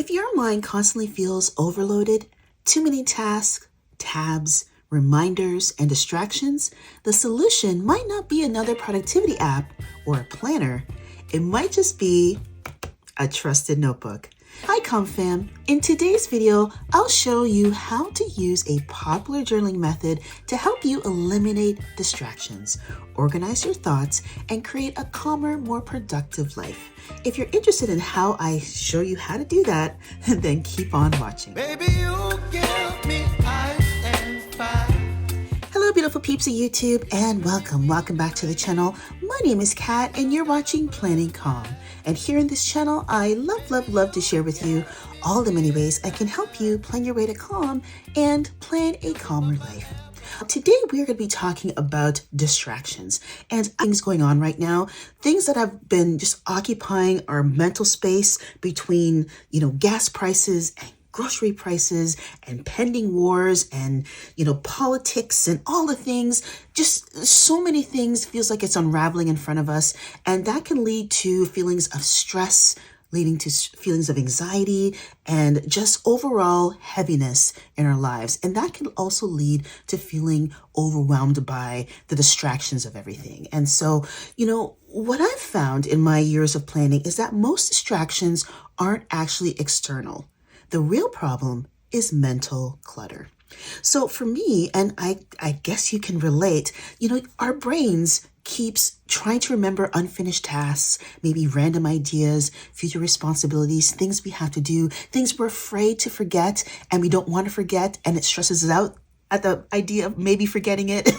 If your mind constantly feels overloaded, too many tasks, tabs, reminders, and distractions, the solution might not be another productivity app or a planner. It might just be a trusted notebook. Hi ComFam. In today's video, I'll show you how to use a popular journaling method to help you eliminate distractions, organize your thoughts, and create a calmer, more productive life. If you're interested in how I show you how to do that, then keep on watching. Baby, you give me ice and fire. Hello beautiful peeps of YouTube and welcome back to the channel. My name is Kat and you're watching Planning Calm. And here in this channel, I love to share with you all the many ways I can help you plan your way to calm and plan a calmer life. Today, we're going to be talking about distractions and things going on right now, things that have been just occupying our mental space between, gas prices and grocery prices and pending wars and, politics and all the things, just so many things feels like it's unraveling in front of us. And that can lead to feelings of stress, leading to feelings of anxiety and just overall heaviness in our lives. And that can also lead to feeling overwhelmed by the distractions of everything. And so, what I've found in my years of planning is that most distractions aren't actually external. The real problem is mental clutter. So for me, and I guess you can relate, our brains keeps trying to remember unfinished tasks, maybe random ideas, future responsibilities, things we have to do, things we're afraid to forget and we don't want to forget, and it stresses us out at the idea of maybe forgetting it.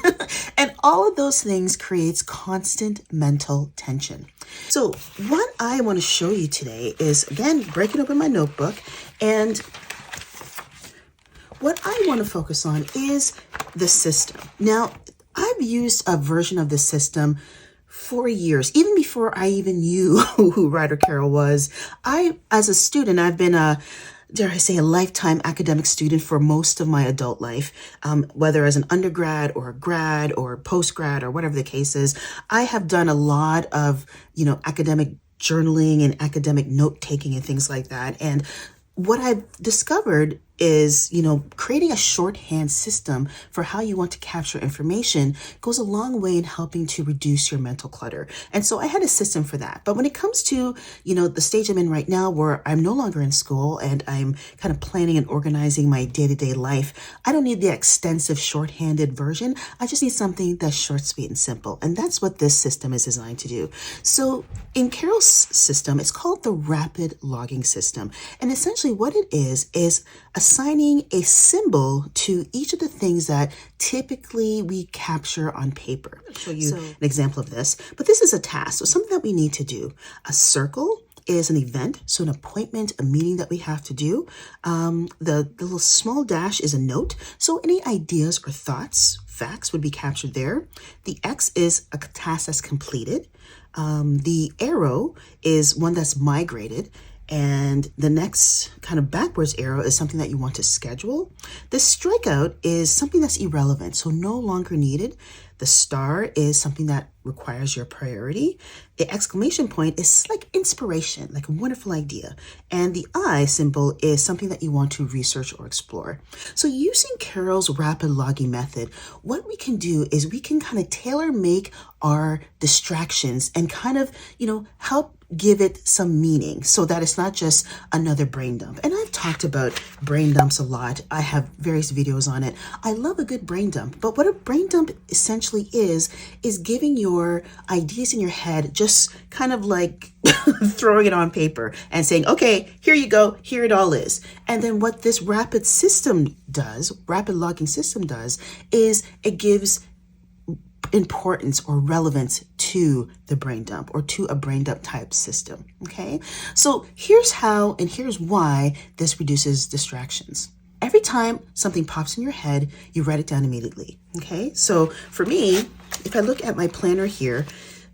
And all of those things creates constant mental tension. So what I want to show you today is, again, breaking open my notebook, and what I want to focus on is the system. Now, I've used a version of the system for years, even before I even knew who Ryder Carroll was. As a student, I've been dare I say, a lifetime academic student for most of my adult life, whether as an undergrad or a grad or post-grad or whatever the case is. I have done a lot of, academic journaling and academic note-taking and things like that. And what I've discovered is, creating a shorthand system for how you want to capture information goes a long way in helping to reduce your mental clutter. And so I had a system for that. But when it comes to, the stage I'm in right now where I'm no longer in school and I'm kind of planning and organizing my day-to-day life, I don't need the extensive shorthanded version. I just need something that's short, sweet, and simple. And that's what this system is designed to do. So in Carroll's system, it's called the rapid logging system. And essentially what it is assigning a symbol to each of the things that typically we capture on paper. I'll show you an example of this, but this is a task, so something that we need to do. A circle is an event, so an appointment, a meeting that we have to do. The little small dash is a note, so any ideas or thoughts, facts would be captured there. The X is a task that's completed. The arrow is one that's migrated. And the next kind of backwards arrow is something that you want to schedule. The strikeout is something that's irrelevant, so no longer needed. The star is something that requires your priority. The exclamation point is like inspiration, like a wonderful idea. And the I symbol is something that you want to research or explore. So using Carroll's rapid logging method, what we can do is we can kind of tailor make our distractions and kind of, help give it some meaning so that it's not just another brain dump. And I've talked about brain dumps a lot. I have various videos on it. I love a good brain dump, but what a brain dump essentially is giving your ideas in your head, just kind of like throwing it on paper and saying, okay, here you go, here it all is. And then what this rapid logging system does is it gives importance or relevance to the brain dump or to a brain dump type system. Okay, so here's how and here's why this reduces distractions. Every time something pops in your head, you write it down immediately. Okay, so for me, if I look at my planner here,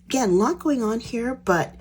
again, a lot going on here, but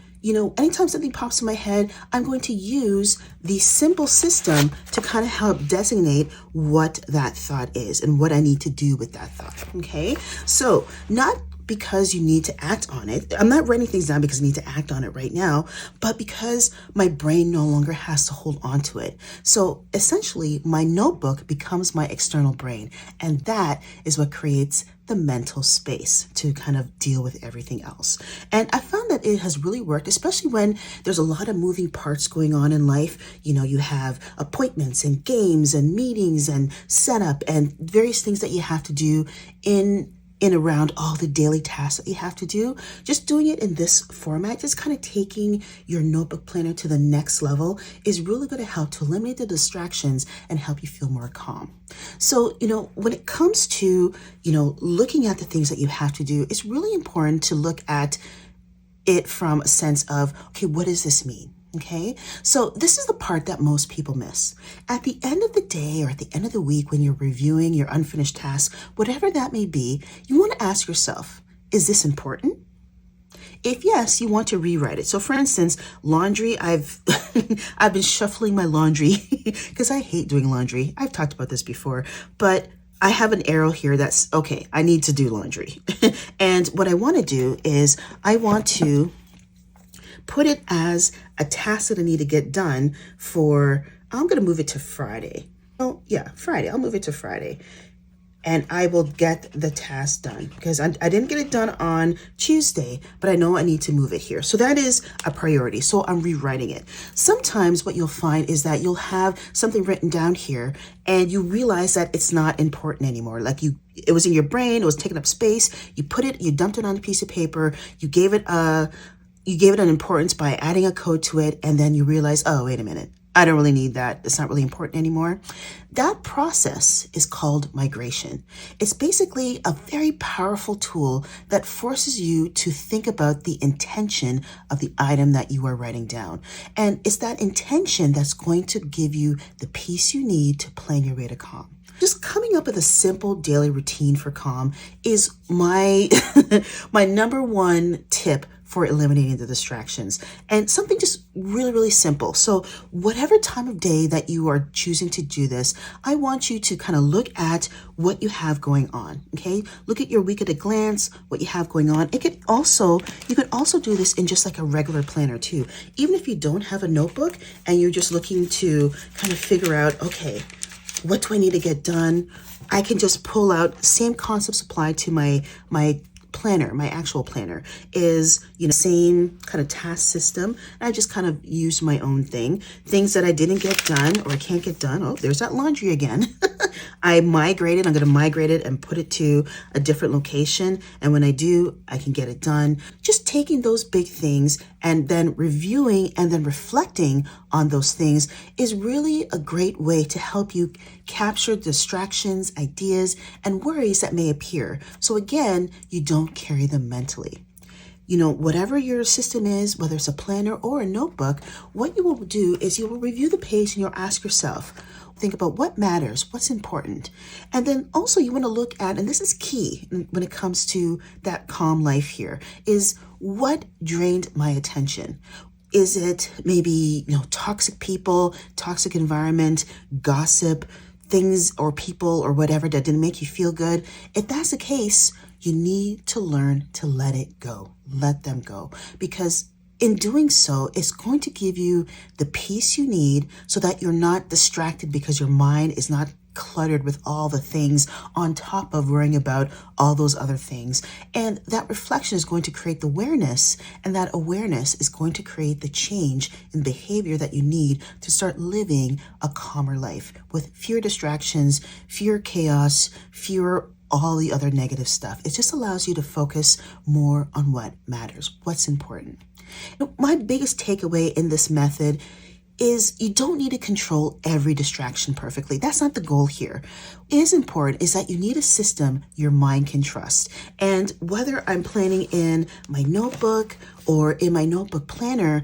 anytime something pops in my head, I'm going to use the simple system to kind of help designate what that thought is and what I need to do with that thought. Okay, so not because you need to act on it. I'm not writing things down because I need to act on it right now, but because my brain no longer has to hold on to it. So essentially, my notebook becomes my external brain, and that is what creates the mental space to kind of deal with everything else. And I found that it has really worked, especially when there's a lot of moving parts going on in life. You know, you have appointments and games and meetings and setup and various things that you have to do in around all the daily tasks that you have to do. Just doing it in this format, just kind of taking your notebook planner to the next level, is really going to help to eliminate the distractions and help you feel more calm. So, when it comes to, looking at the things that you have to do, it's really important to look at it from a sense of, okay, what does this mean? Okay, so this is the part that most people miss. At the end of the day or at the end of the week, when you're reviewing your unfinished tasks, whatever that may be, you want to ask yourself, is this important? If yes, you want to rewrite it. So for instance, laundry, I've I've been shuffling my laundry because I hate doing laundry. I've talked about this before, but I have an arrow here that's, okay, I need to do laundry. And what I want to do is I want to put it as a task that I need to get done for, I'm going to move it to Friday. Oh, yeah, Friday. I'll move it to Friday. And I will get the task done because I didn't get it done on Tuesday, but I know I need to move it here. So that is a priority. So I'm rewriting it. Sometimes what you'll find is that you'll have something written down here and you realize that it's not important anymore. Like it was in your brain, it was taking up space. You dumped it on a piece of paper. You gave it an importance by adding a code to it, and then you realize, oh, wait a minute, I don't really need that. It's not really important anymore. That process is called migration. It's basically a very powerful tool that forces you to think about the intention of the item that you are writing down. And it's that intention that's going to give you the peace you need to plan your way to calm. Just coming up with a simple daily routine for calm is my my number one tip for eliminating the distractions, and something just really, really simple. So whatever time of day that you are choosing to do this, I want you to kind of look at what you have going on. Okay. Look at your week at a glance, what you have going on. You could also do this in just like a regular planner too. Even if you don't have a notebook and you're just looking to kind of figure out, okay, what do I need to get done? I can just pull out, same concepts apply to my planner. My actual planner is, same kind of task system. And I just kind of used my own things that I didn't get done or I can't get done. Oh, there's that laundry again. I'm going to migrate it and put it to a different location. And when I do, I can get it done. Just taking those big things and then reviewing and then reflecting on those things is really a great way to help you capture distractions, ideas, and worries that may appear. So again, you don't carry them mentally. Whatever your system is, whether it's a planner or a notebook, what you will do is you will review the page and you'll ask yourself, think about what matters, what's important. And then also you want to look at, and this is key when it comes to that calm life here, is what drained my attention? Is it maybe, toxic people, toxic environment, gossip, things or people or whatever that didn't make you feel good? If that's the case, you need to learn to let it go. Let them go. Because in doing so, it's going to give you the peace you need so that you're not distracted because your mind is not cluttered with all the things on top of worrying about all those other things. And that reflection is going to create the awareness, and that awareness is going to create the change in behavior that you need to start living a calmer life with fewer distractions, fewer chaos, fewer all the other negative stuff. It just allows you to focus more on what matters, what's important. My biggest takeaway in this method is you don't need to control every distraction perfectly. That's not the goal here. What is important is that you need a system your mind can trust. And whether I'm planning in my notebook or in my notebook planner,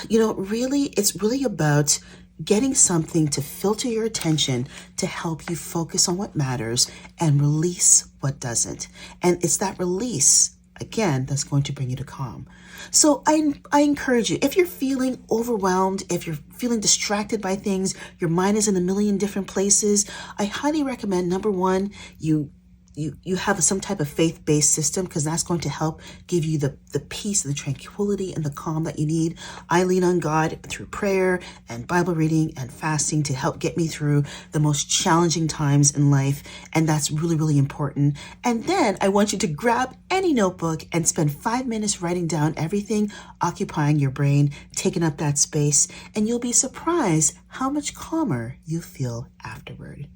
it's really about getting something to filter your attention to help you focus on what matters and release what doesn't. And it's that release, again, that's going to bring you to calm. So I encourage you, if you're feeling overwhelmed, if you're feeling distracted by things, your mind is in a million different places, I highly recommend, number one, you you have some type of faith-based system, because that's going to help give you the peace, the tranquility, and the calm that you need. I lean on God through prayer and Bible reading and fasting to help get me through the most challenging times in life. And that's really, really important. And then I want you to grab any notebook and spend 5 minutes writing down everything occupying your brain, taking up that space, and you'll be surprised how much calmer you feel afterward.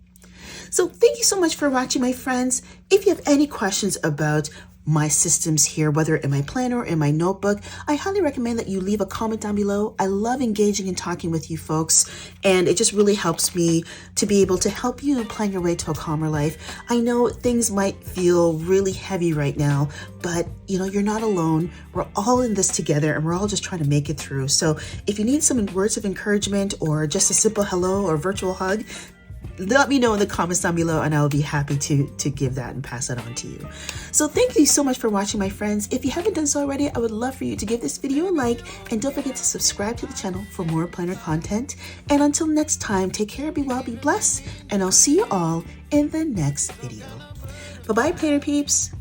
So thank you so much for watching, my friends. If you have any questions about my systems here, whether in my planner or in my notebook, I highly recommend that you leave a comment down below. I love engaging and talking with you folks, and it just really helps me to be able to help you plan your way to a calmer life. I know things might feel really heavy right now, but you're not alone. We're all in this together, and we're all just trying to make it through. So if you need some words of encouragement or just a simple hello or virtual hug, let me know in the comments down below, and I will be happy to give that and pass that on to you. So thank you so much for watching, my friends. If you haven't done so already, I would love for you to give this video a like, and don't forget to subscribe to the channel for more planner content. And until next time, take care, be well, be blessed, and I'll see you all in the next video. Bye-bye, planner peeps.